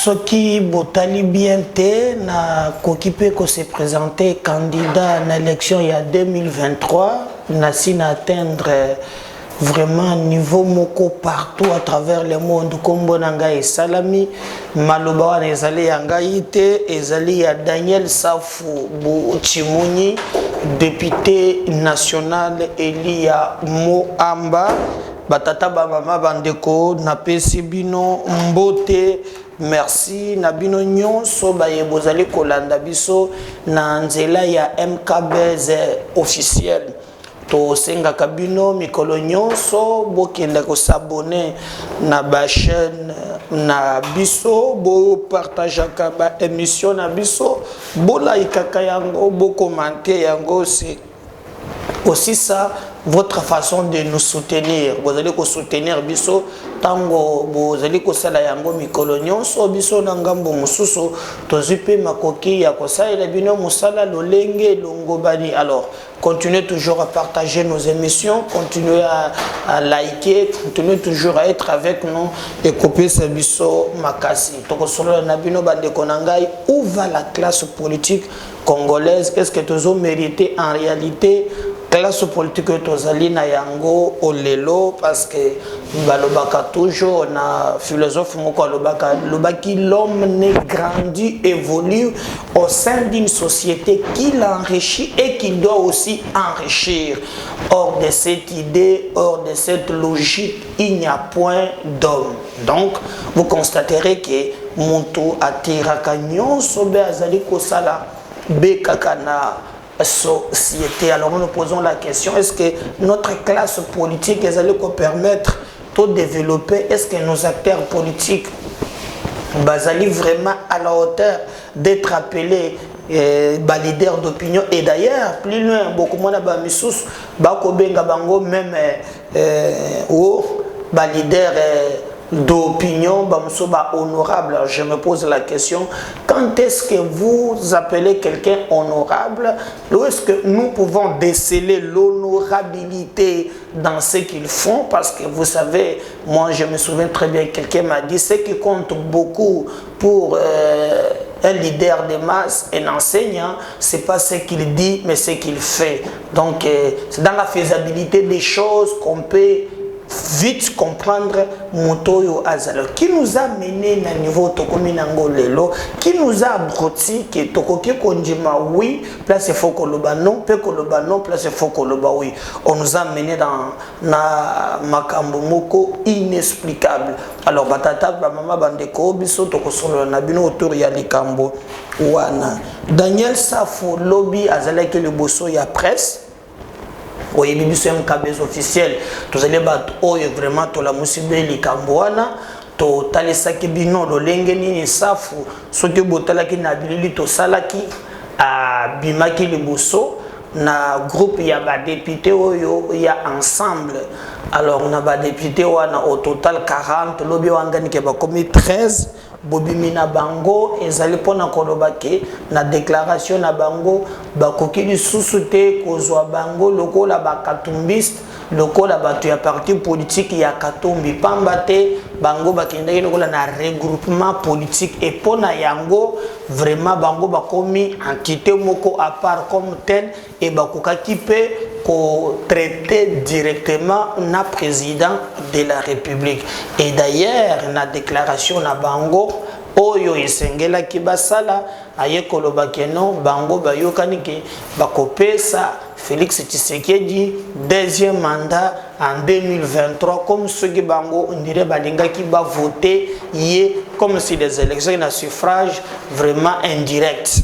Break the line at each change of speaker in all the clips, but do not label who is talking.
Soki Botali Biente na Kokipe ko se présenter candidat à l'élection il y a 2023 n'a si atteindre vraiment niveau moko partout à travers le monde comme Bonanga et Salami Maloba wana ezali yanga ite ezali ya Daniel Safou Chimuni député national Elia Moamba batata ba mama bandeko na pesi bino mbote. Merci Nabino Nyonso baye bozali kolanda biso na nzela ya MKBZ officiel to senga kabino mikolo nyonso bokenda ko s'abonner na ba chaîne na biso bo partageaka ba émission na biso bo like yango bo commenter yango c'est aussi ça votre façon de nous soutenir. Vous allez ko soutenir biso tango vous allez ko sala yango mikolo nyonso biso na ngambo mususu tozipe makoki ya ko sala bino musala lolenge longobani. Alors continuez toujours à partager nos émissions, continuez à liker, continuez toujours à être avec nous et copier ce biso makasi. Toko solo na bino bande konangai, où va la classe politique congolaise? Qu'est-ce que tu as mérité en réalité? Classe politique que tozali na yango olelo parce que balobaka toujours na philosophe moko lobaki l'homme n'est grandi évolue au sein d'une société qui l'enrichit et qui doit aussi enrichir. Hors de cette idée, hors de cette logique, il n'y a point d'homme. Donc vous constaterez que monto atiraka nyonso be azali kosala bekaka na société. Alors nous nous posons la question, est-ce que notre classe politique allait permettre de développer? Est-ce que nos acteurs politiques basali vraiment à la hauteur d'être appelés leaders d'opinion? Et d'ailleurs plus loin beaucoup moins ba missus ba ko benga bango même leader d'opinion, honorable. Je me pose la question, quand est-ce que vous appelez quelqu'un honorable? Où est-ce que nous pouvons déceler l'honorabilité dans ce qu'ils font? Parce que vous savez, moi je me souviens très bien, quelqu'un m'a dit, ce qui compte beaucoup pour un leader de masse, un enseignant, c'est pas ce qu'il dit, mais ce qu'il fait. Donc c'est dans la faisabilité des choses qu'on peut vite comprendre Motoyo Azalo qui nous a mené à niveau Tokominango Lelo, qui nous a abruti que Tokoki Konjima oui, place Fokoloba non, Pekoloba non, place Fokoloba oui. On nous a mené dans na Makambo Moko inexplicable. Alors batata mama bandeko biso tokosolo na bino autour ya likambo wana. Daniel Safou lobby azala que le bosso ya presse. Oui, biso MKBZ officiel. Tous allez battre vraiment to la musibe likamboana to talesaki bino lolenge ni safu soki botalaki na bilili to salaki a bimaki liboso na groupe ya ba député oyo ya ensemble. Alors on a ba député wana au total 40 lobi wangani ke ba komi 13 bobimina bango ezali pona kolobake na déclaration na bango bakoki lisusu te kozwa bango lokola bakatumbiste lokola bato ya parti politique ya katumbi pamba te bango bakendaki lokola na regroupement politique et pona yango vraiment bango bakomi entité moko à part comme tel et bakokaki pe ko traiter directement na président de la République. Et d'ailleurs na déclaration na bango oyo esengela kibasala aye kolobaki non bango bayokani ke bakopesa Félix Tshisekedi deuxième mandat en 2023 comme ceux qui bango on dirait balinga qui va voter yé comme si les élections na suffrage vraiment indirect.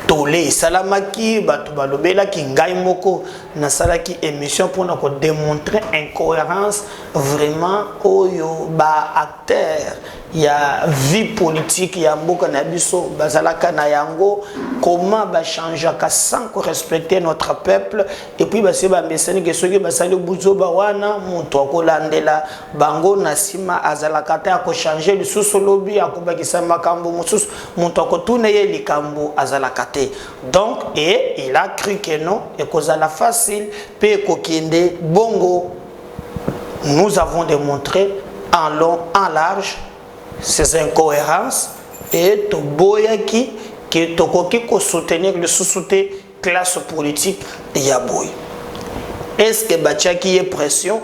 Tolé salamaki batu balobela ki ngai moko na salaki émission pour na ko démontrer incohérence vraiment oyo ba acteur ya vie politique ya mboka na biso bazalaka na yango comment ba changer sans respecter notre peuple et puis ba se ba mesani ke soki ba sali buzoba wana muto akolandela bango na sima azalaka ta ko changer le sous lobby akobakisa makambo mususu muto akotuna ye likambo azalaka. Donc, et il a cru que non, et que ça la facile, pe kokinde bongo. Nous avons démontré en long, en large, ces incohérences et toboyaki que tokoki ko soutenir le sous-souté classe politique ya boy. Est-ce que bachaki est pression?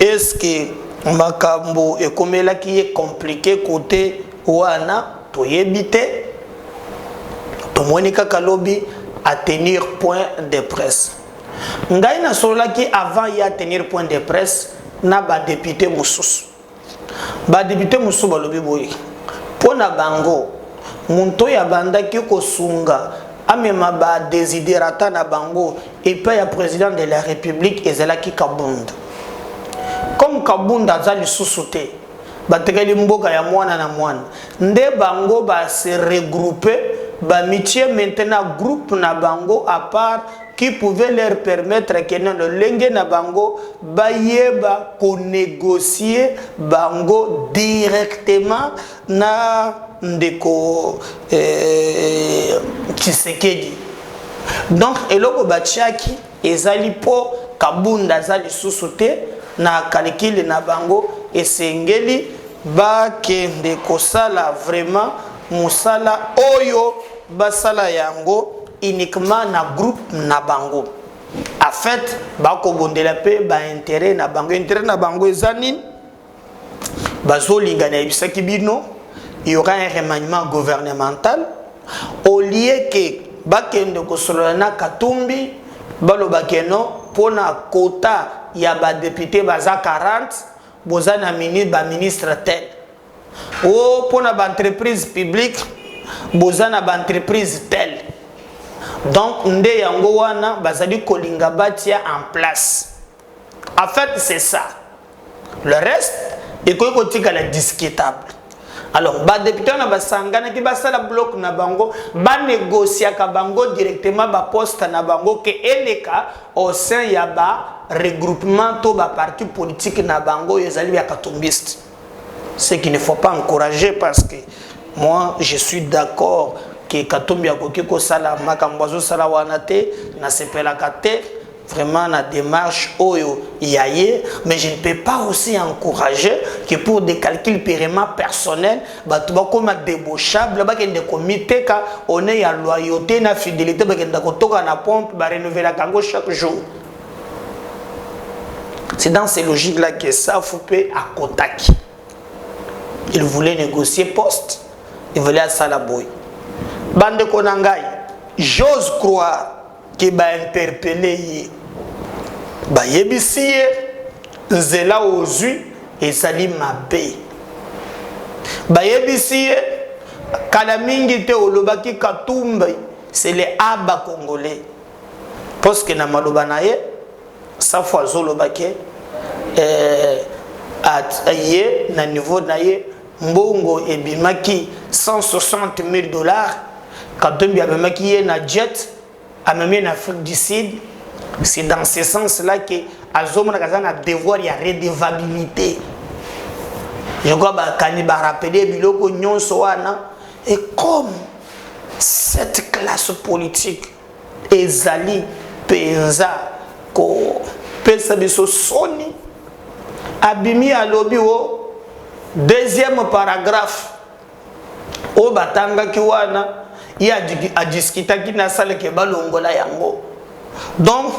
Est-ce que makambo et komela qui est compliqué côté wana toyebite tomonika kalobi à tenir point de presse. Ngai na sola qui avant y a tenir point de presse na ba député mususu. Ba député mususu balobi boy. Pona bango muntu ya banda ki ko sunga amema ba desiderata na bango et pas ya président de la République ezalaki Kabunda. Comme Kabunda azali sous-souté batekeli mboka ya mwana na mwana nde bango ba se regrouper ba mitie maintenant groupe na bango à part qui pouvait leur permettre que le lenge na bango bayeba ko négocier bango directement na ndeko Tshisekedi. Donc eloko batiaki ezali po Kabunda azali sous-souté na calcul na bango esengeli ba kende kosala vraiment musala oyo basala yango uniquement na groupe na bango. En fait ba ko bondela pe ba intérêt na bango ezani bazo lingana ibisaki bino il y aura un remaniement gouvernemental au lieu que ba kende kosala na Katumbi baloba keno pona quota ya ba député baza 40 boza na ministre tel o pona ba entreprise publique boza na ba entreprise tel. Donc nde yango wana bazali kolinga batia en place. En fait c'est ça. Le reste est kotika discutable. Alors ba député na basangana ki basala bloc na bango ba négocier ka bango directement ba poste na bango ke eleka au sein ya ba regroupement to ba parti politique na bango ezali ya katumbiste. Ce qu'il ne faut pas encourager parce que moi je suis d'accord que Katumbi akoki ko sala makambozo sala wana te na sepela kate vraiment la démarche oyo yaye, mais je ne peux pas aussi encourager que pour des calculs purement personnels tu vas comme débauchable ba kende comité ka on est à loyauté na fidélité ba kende ko toka na pompe ba renouveler la kango chaque jour. C'est dans ces logiques là que ça Foupé à Kotaki. Il voulait négocier poste, il voulait à Salaboy. Bande Konangai, j'ose croire que ba interpeller ba yebisi zela ozui ezali mabe ba yebisi kala mingi te olobaki Katumba c'est les aba congolais parce que na maloba na ye sa fois zolobaki aye na niveau na ye mbongo ebimaki 160 000 $. Katumbi abimaki ye na jet amemé en Afrique du Sud. C'est dans ce sens-là que Azomona Kazan a devoir y a redevabilité. Je crois que va rappeler Biloko Nyon Soana. Et comme cette classe politique Ezali Penza ko Pensa Biso Soni Abimi Alobi o deuxième paragraphe au Batanga Kiwana il a discuté qui n'a pas le balongola yango. Donc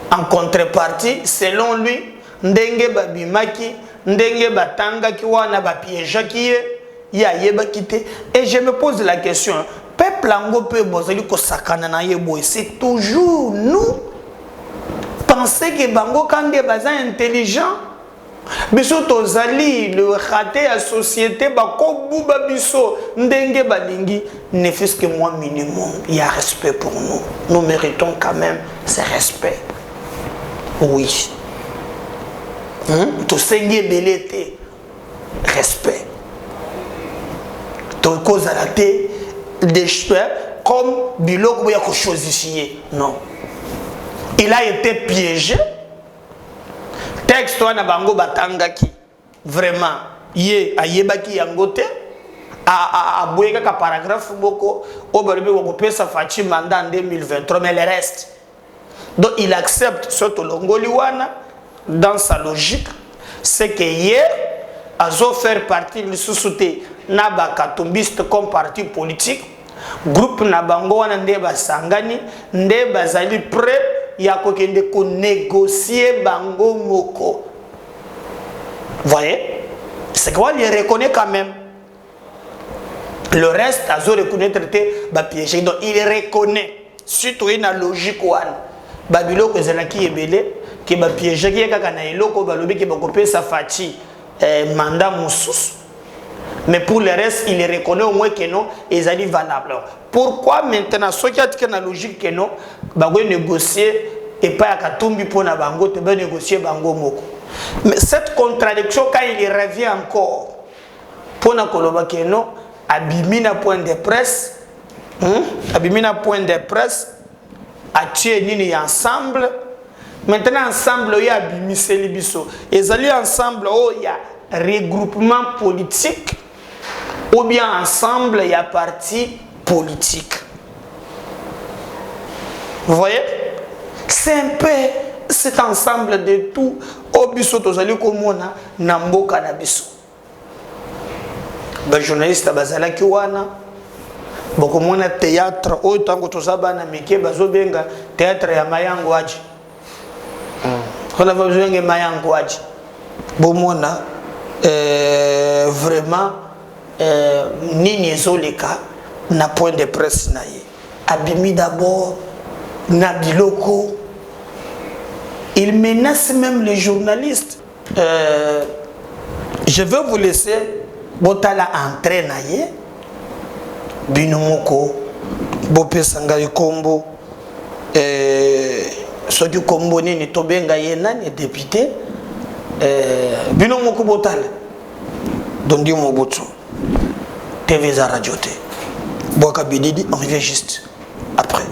en contrepartie selon lui ndenge babimaki ndenge batanga ki wana ba piège ki ya yeba kité et je me pose la question peuple ango pe bozali ko sakana na yebo c'est toujours nous penser que bango kande baza intelligent biso tozali le raté à société ba ko buba biso ndenge balingi ne fût-ce que moi minimum il y a respect pour nous, nous méritons quand même ce respect. Oui to sengi belete respect to cause à la té des choses comme biloko ya ko choisir non il a été piégé. Texte wana bango batangaki vraiment ye ayebaki yango te a boyeka ka paragraphe boko oberbe ko pesa fachi mandat en 2023 mais le reste donc il accepte ce tolongoli wana dans sa logique c'est que hier azo faire partie de société na ba katombiste comme parti politique groupe na bango wana nde basangani nde bazali prêt ya kokende ko négocier bango moko. Voyez, c'est quoi il reconnaît quand même. Le reste azo reconnaître ba piège, donc il reconnaît surtout une logique one babilo ko zelaki ebele ke ba piège ki kaka na eloko balobi ke ba kopesa fati mandat musus. Mais pour le reste, il reconnaît au moins que non, et ils allaient valable. Pourquoi maintenant, ceux qui ont la logique que non, bah négocier et pas à Katumbi pour na bango, te négocier bango moko. Mais cette contradiction, quand il revient encore, pour na koloba que non, abimina point de presse, abimina point de presse, a tué nini ensemble. Maintenant ensemble, il y a abimisé libiso. Ils allaient ensemble, oh il y a regroupement politique. Ou bien ensemble, il y a parti politique. Vous voyez? C'est un peu cet ensemble de tout. Au biso tozali komona nambo kanabiso. Les journalistes bazala kiwana. Boko mona théâtre o tango tozaba na mike bazobenga théâtre ya mayango aji. On a besoin de mayango aji. Bomona vraiment nini ezoleka na point de presse na ye abimi d'abord na biloko, il menace même les journalistes. Je vais vous laisser botala entrer na ye binomoko bopesa ngai kombo soki kombo nini tobenga ye nani député binomoko botala dondi mobutu TV za radio te. Boaka Bididi, on revient juste après.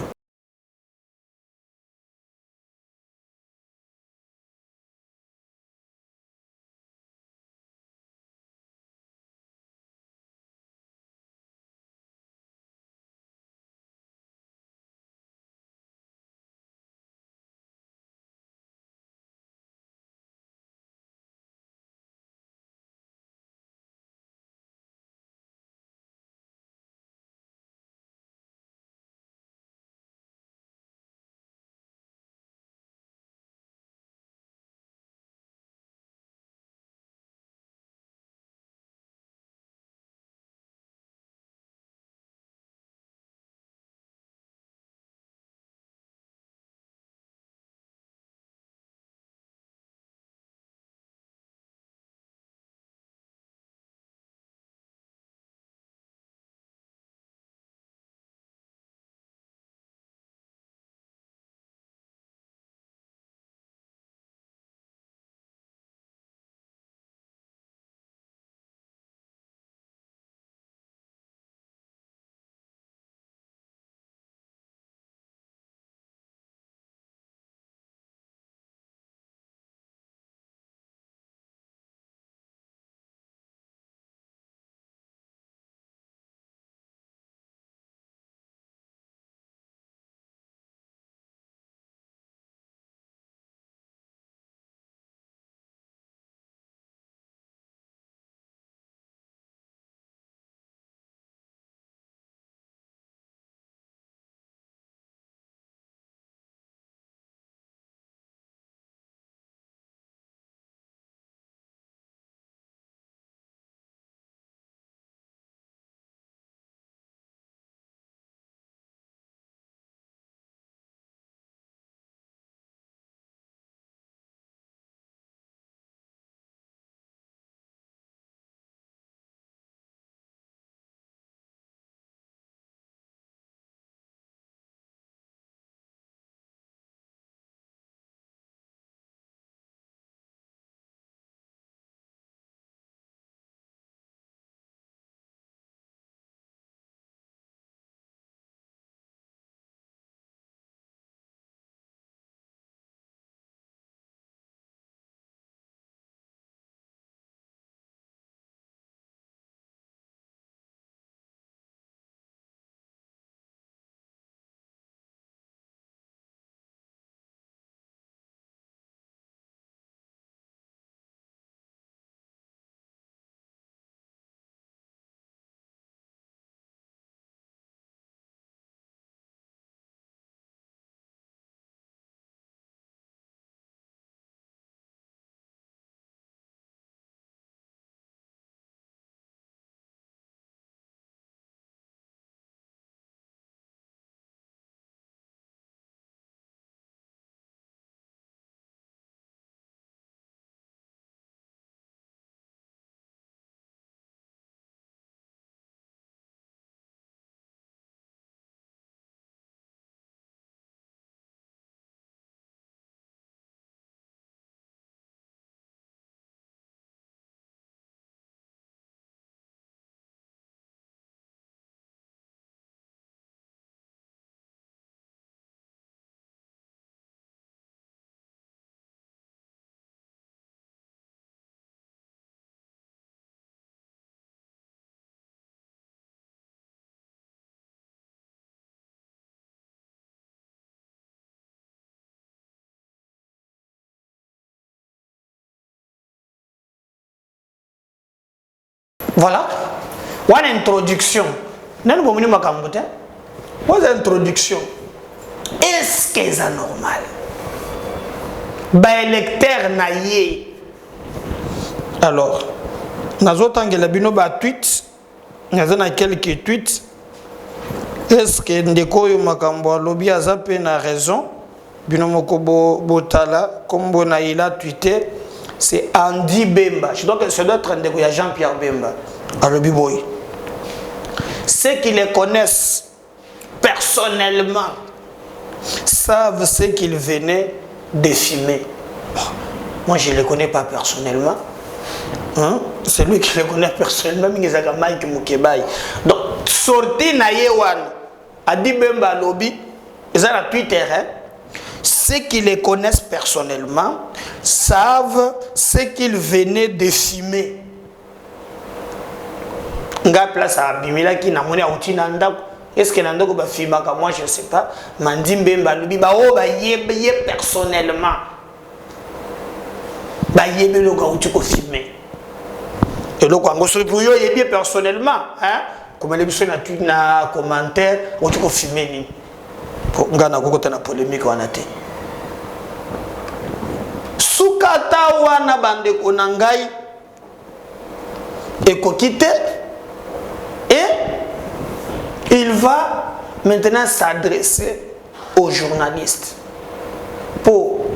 Voilà. Une introduction. Nous avons une introduction. Est-ce que c'est normal? Électeur naïe. Alors, nous avons tweet. Nous avons quelques tweets. Est-ce que Ndeko Makambo lobby a zappé na raison? Binomoko Botala, comme il a tweeté, c'est Andy Bemba. Je dois que ce doit être Ndeko, il y a Jean-Pierre Bemba. À lobby boy. Ceux qui les connaissent personnellement savent ce qu'ils venaient de filmer. Moi, je ne les connais pas personnellement. Hein? C'est lui qui les connaît personnellement, mais il y a Mike Moukebaï. Donc, sorti na Yewan, Adi Bemba lobby, ils ont la Twitter. Hein? Ceux qui les connaissent personnellement savent ce qu'ils venaient de filmer. Nga place à Bimila qui n'a moni à Outinanda. Est-ce que Nando va filmer comme moi, je ne sais pas. Mandi Bemba lobby, bah oh bah yé personnellement. Bah yé le gars où tu peux filmer. Et donc, on se retrouve bien personnellement. Hein? Comme les personnes na commentaire, on tu peux filmer. On a une polémique. Sukata wana bande konangai et kokite. Et il va maintenant s'adresser aux journalistes. Pour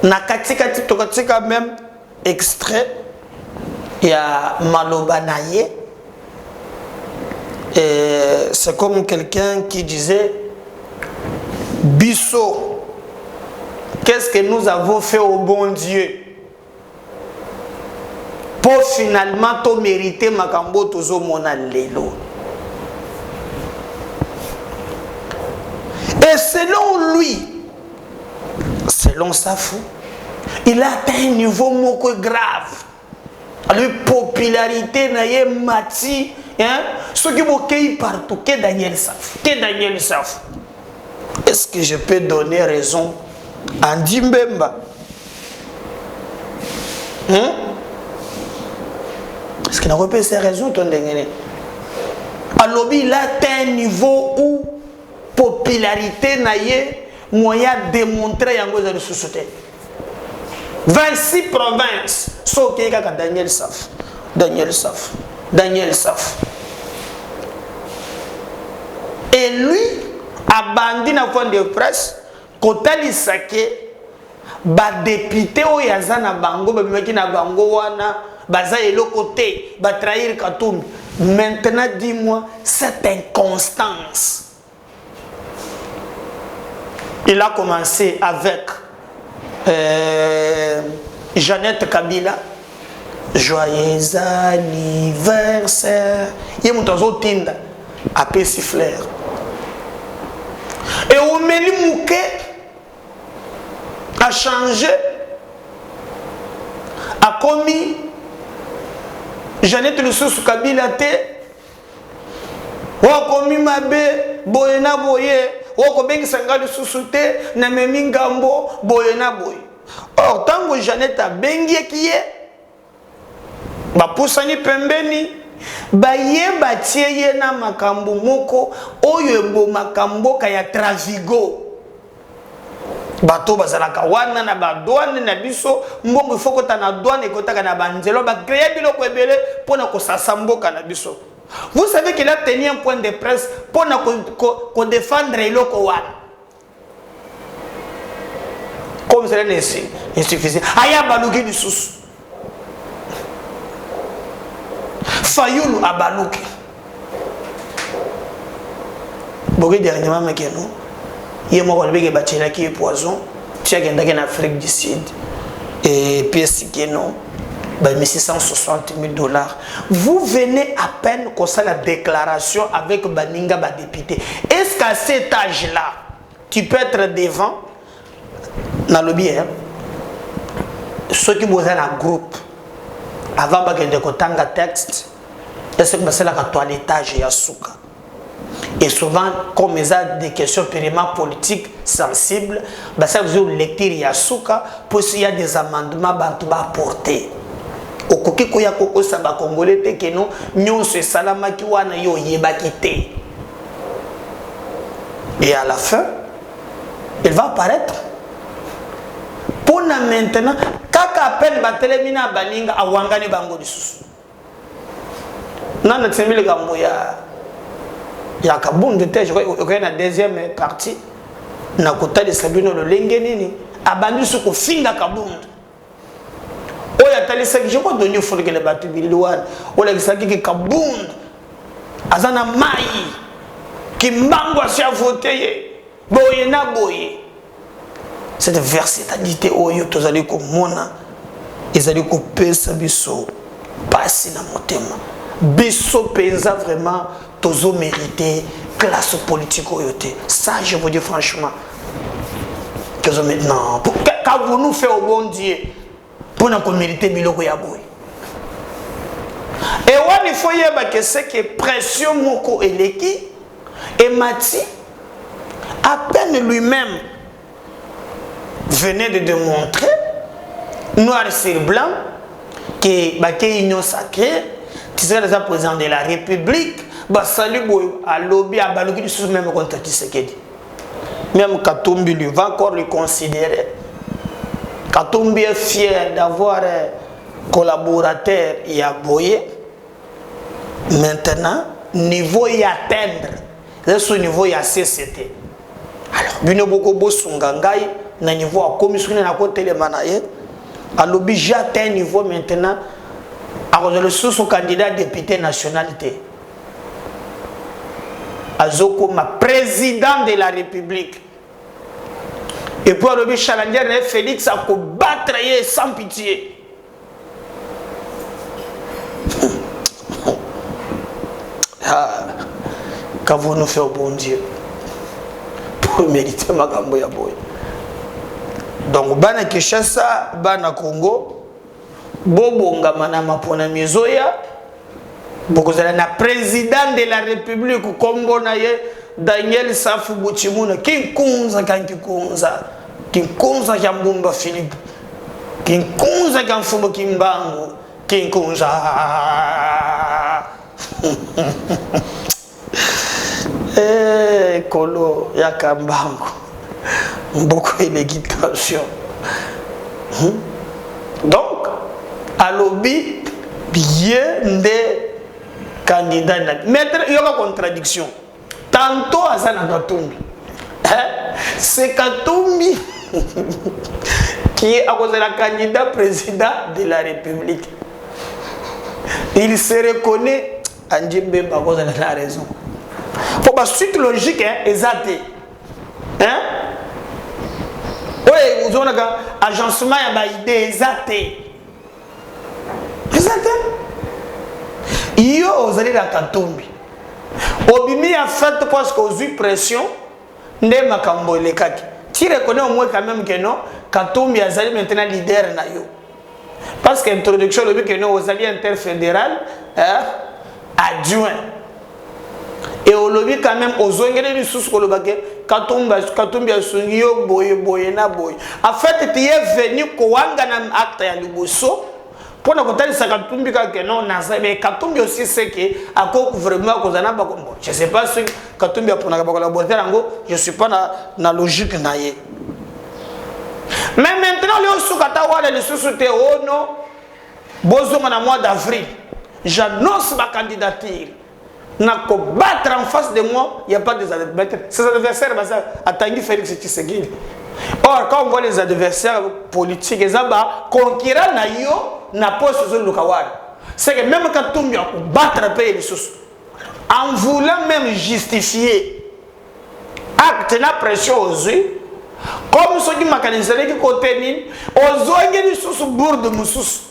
nakatika même extrait. Il y a Maloba Naye. C'est comme quelqu'un qui disait Bisso, qu'est-ce que nous avons fait au bon Dieu pour finalement te mériter Makambo Tozo Mona Lelo. Et selon lui, selon sa foi, il a atteint un niveau moko grave. La popularité n'a mati, hein? Ce qui m'occupe partout, que Daniel Saf, que Daniel Saf. Est-ce que je peux donner raison à Ndimbemba? Hein? Est-ce qu'il a repéré ses raisons, ton dengene? Alors, il a atteint un niveau où popularité n'a moyen de démontrer un peu de société. 26 provinces. Sauf qu'il y a Daniel Saf. Daniel Saf. Daniel Saf. Et lui, a bandi na point de presse, quand il sake, ba député o yazana bango, ba bimaki na bango wana, baza elo côté, ba trahir Katoum. Maintenant, dis-moi, cette inconstance. Il a commencé avec Jeannette Kabila. Joyeux anniversaire. Il y a mon tinda à Pessifleur. Et au Meli Mouké a changé, a commis Jeannette Lususu Kabila te. Ou a commis Mabe Boyena Boye. Ou a commis Sanga Lususu te. Namemi Ngambo Boyena Boye. Or, tant que Jeannette a bengi qui est, ba pusani pembeni, ba ye ba tie na makambo moko, oyo bo makambo kaya travigo. Bato bazalaka wana na ba douane na biso, mbongo foko ta na douane ekotaka na banzelo, ba créer biloko ebele pona ko sasamboka na biso. Vous savez qu'il a tenu un point de presse pona ko défendre eloko wana. Comme cela n'est insuffisant. Aya baluki du sous. Fayoulou a baluki. Bogue dernièrement, mais que nous, il y a moi qui bâti qui est poison. Tu as gagné en Afrique du Sud. Et puis, c'est que non, 660 000 $. Vous venez à peine qu'on fasse la déclaration avec Baninga, député. Est-ce qu'à cet âge-là, tu peux être devant? Dans le bien, ceux qui bossent dans un groupe, avant de kotanga texte, est-ce que c'est la toilettage et souka. Et souvent, comme ils ont des questions purement politiques sensibles, ça vous avez lecture et souka, pour s'il y a des amendements à apporter. okoki koya kokosa ba congolais te que non nyonso esalamaki wana yo yebaki te. Et à la fin, il va apparaître. Pour maintenant, kaka appelle batelemina baninga awangani bango lisusu. Nana tsemile gambo ya kabunde te, je crois na deuxième partie na kota de sabino le lengeni ni abandi su ko finga kabunde. Oya tali saki je crois donner faut que les batu bilwan ola saki ki kabunde azana mai ki mbango a voté boye na boye. Cette versatilité oyo tozali ko mona ezali ko pesa biso pasi na motema biso penza vraiment tozo mérité classe politique oyoté. Ça je vous dis franchement que maintenant quand vous nous faites au bon Dieu pour nous mériter biloko ya boy. Et on il faut yeba que c'est que pression moko eleki et Mati à peine lui-même venait de démontrer noir sur blanc que baké union sacrée tu serais déjà président de la République bah salut boy à lobby à baloki du sous même contre Tshisekedi. Même Katumbi lui va encore le considérer. Katumbi est fier d'avoir un collaborateur et à Boye. Maintenant, niveau y atteindre. C'est ce niveau y a CCT. Alors, bino boko bo sungangai na niveau à commission na côté les manaye. À lobby j'ai atteint niveau maintenant. Alors le sous candidat député nationalité. Azoko ma président de la République. Et puis le challenger Félix a combattre sans pitié. Quand vous nous faites au bon Dieu pour mériter ma gambo ya boy. Donc bana Kinshasa, bana Congo, bobonga manama pona mizoya. Bokozala na président de la République Congo na ye Daniel Safu Buchimuna kinkunza kankikunza kinkunza ya Mbumba Philippe kinkunza ya Mfumbo Kimbangu kinkunza kolo ya Kambangu mboko élégitation. Donc à lobby bien des candidats. Maître, il y a une contradiction. Tantôt à Katumbi. C'est Katumbi qui est à cause de la candidat président de la République. Il se reconnaît en Djembe à cause de la raison. Pour la suite logique, exacte. Hein? Oui, vous avez un agencement, il y a une idée exacte. Exacte. Yo ozali la Katumbi obimi a fait parce qu'aux eu pression nde makambo lekaki tu reconnais au moins quand même que non Katumbi azali maintenant leader na yo parce que introduction le but que non ozali interfédéral adjoint et au lobby quand même ozongeli lisusu kolobake Katumbi asungi yo boye na boye en fait tu es venu koanga na acte ya liboso. Pour nous conter ça Katumbi que non mais Katumbi aussi c'est que à quoi vraiment kozana ba je sais pas si Katumbi a pour na collaborateur ngo je suis pas na logique naie. Mais maintenant les sukata wala les sociétés oh non bozonga na mois d'avril j'annonce ma candidature na ko battre en face de moi il y a pas des adversaires ces adversaires bah ça attendu Félix Tshisekedi. Or quand on voit les adversaires politiques ils ont concurrent na yo na poste sur le Kawari. C'est que même quand Katumbi a battre les choses, en voulant même justifier acte na pression aux yeux, comme ceux qui mécanisent qui côté ni, aux yeux ni sous bourde musus.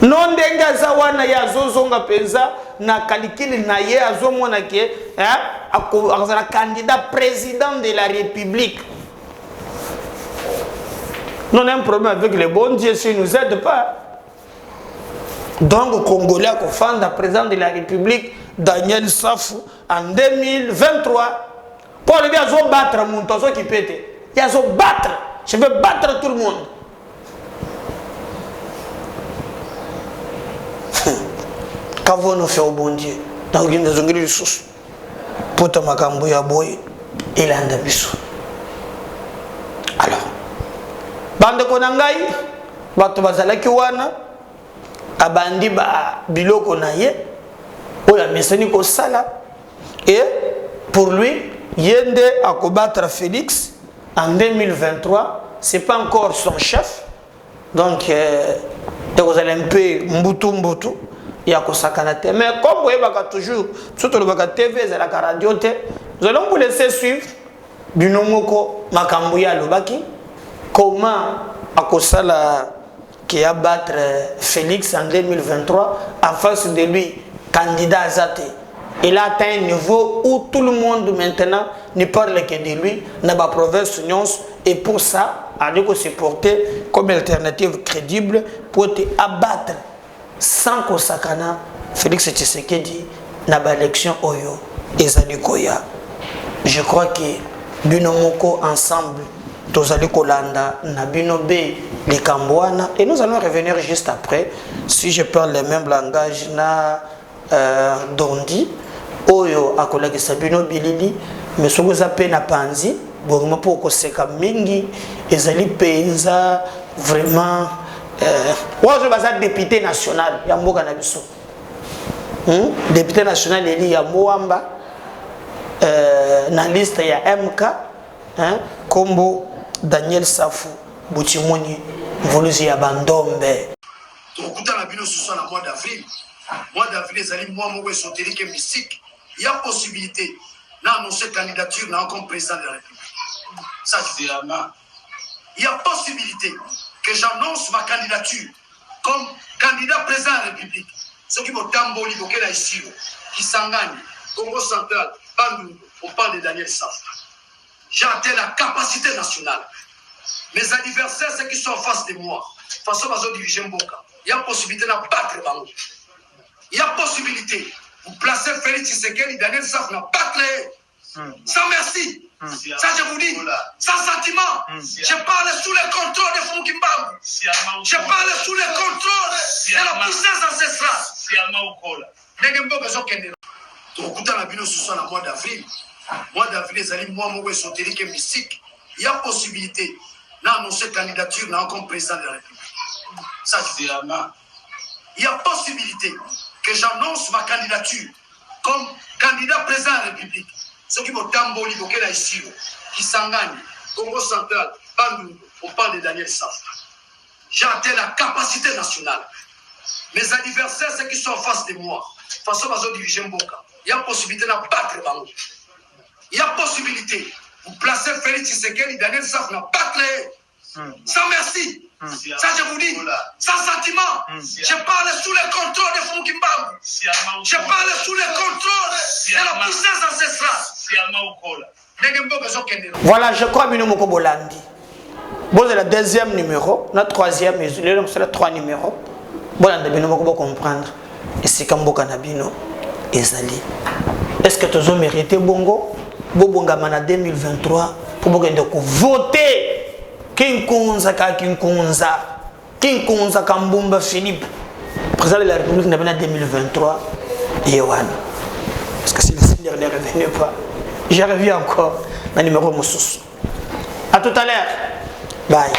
Non denga zawana ya zozonga penza na kalikili na ye azomona ke akazala candidat président de la République. Nous avons un problème avec le bon Dieu s'il ne nous aide pas. Donc, le Congolais a fait le président de la République, Daniel Safou, en 2023. Pour lui dire, je vais battre mon tozo qui pète. Il va battre. Je vais battre tout le monde. kavono fait au bon Dieu donc il nous a sous poto makambo ya boy elanda biso. Alors bande ko nangai bato bazalaki wana abandi ba biloko na ye oya mesani ko sala et pour lui yende à combattre Félix en 2023. C'est pas encore son chef donc vous allez un peu mbutu ya kosakana te mais comme vous voyez toujours surtout le TV et la radio te nous allons vous laisser suivre binomoko makambo ya lobaki comment akosala qui a battre Félix en 2023 en face de lui candidat Azate. Il a atteint un niveau où tout le monde maintenant ne parle que de lui dans la province Nyons et pour ça a dû se porter comme alternative crédible pour te abattre sans kosakana Félix Tshisekedi na ba élection oyo ezali koya. Je crois que binomoko ensemble tozali kolanda na binobe les Kambouana et nous allons revenir juste après si je parle le même langage na Dondi oyo akolaki sabino bilili mais soko za pe na panzi bongo poko seka mingi ezali penza vraiment wazo baza député national ya mboka na biso député national eli ya Moamba na liste ya MK kombo Daniel Safu Buchimoni Mvoluzi ya Bandombe.
Tokuta na bino ce soit le mois d'avril. Mois d'avril, les alliés, moi, moi, ésotérique et mystique. Il y a possibilité d'annoncer candidature comme président de la République. Ça, c'est la main. Il y a possibilité que j'annonce ma candidature comme candidat président de la République. Ceux qui vont tamboli, qui s'engagent, Congo central, Bandungu, on parle de Daniel Saf. J'ai atteint la capacité nationale. Mes adversaires, ceux qui sont en face de moi, façon à diriger Mboka, il y a possibilité de battre Bango. Il y a possibilité. Vous placez Félix Tshisekedi, Daniel Saf n'a pas créé. Sans merci. Ça, je vous dis. Sans sentiment. Je parle sous le contrôle de Foukimbang. Je parle sous le contrôle de la puissance ancestrale. Ce soit le mois d'avril. Mois d'avril, les alliés, moi, moi, ésotérique et mystique. Il y a possibilité d'annoncer candidature comme président de la République. Ça, c'est la main. Il y a possibilité que j'annonce ma candidature comme candidat président de la République. Ceux qui vont tamboli, qui s'engagent, Congo central, Bandungu, on parle de Daniel Saf. J'ai atteint la capacité nationale. Mes adversaires, ceux qui sont en face de moi, façon à diriger Mboka, il y a possibilité de battre Bango. Il y a possibilité. Vous placez Félix Tshisekedi, Daniel Saf n'a pas créé. Sans merci. Ça, je vous dis. Sans sentiment. Je parle sous le contrôle de Foukimbang. Je parle sous le contrôle de la puissance ancestrale.
Voilà, je crois que nous sommes Bolandi. Bon, c'est le deuxième numéro. Notre troisième, c'est le trois numéro. Bon, nous devons comprendre. Et c'est comme Bokanabino et Zali. Est-ce que tu as mérité Bongo? Bobongamana 2023 pour voter Kinkunza Kambumba Philippe, président de la République en 2023. Yewan. Parce que si la seigneur ne revenait pas, j'y reviens encore dans le numéro Moussous. A tout à l'heure. Bye.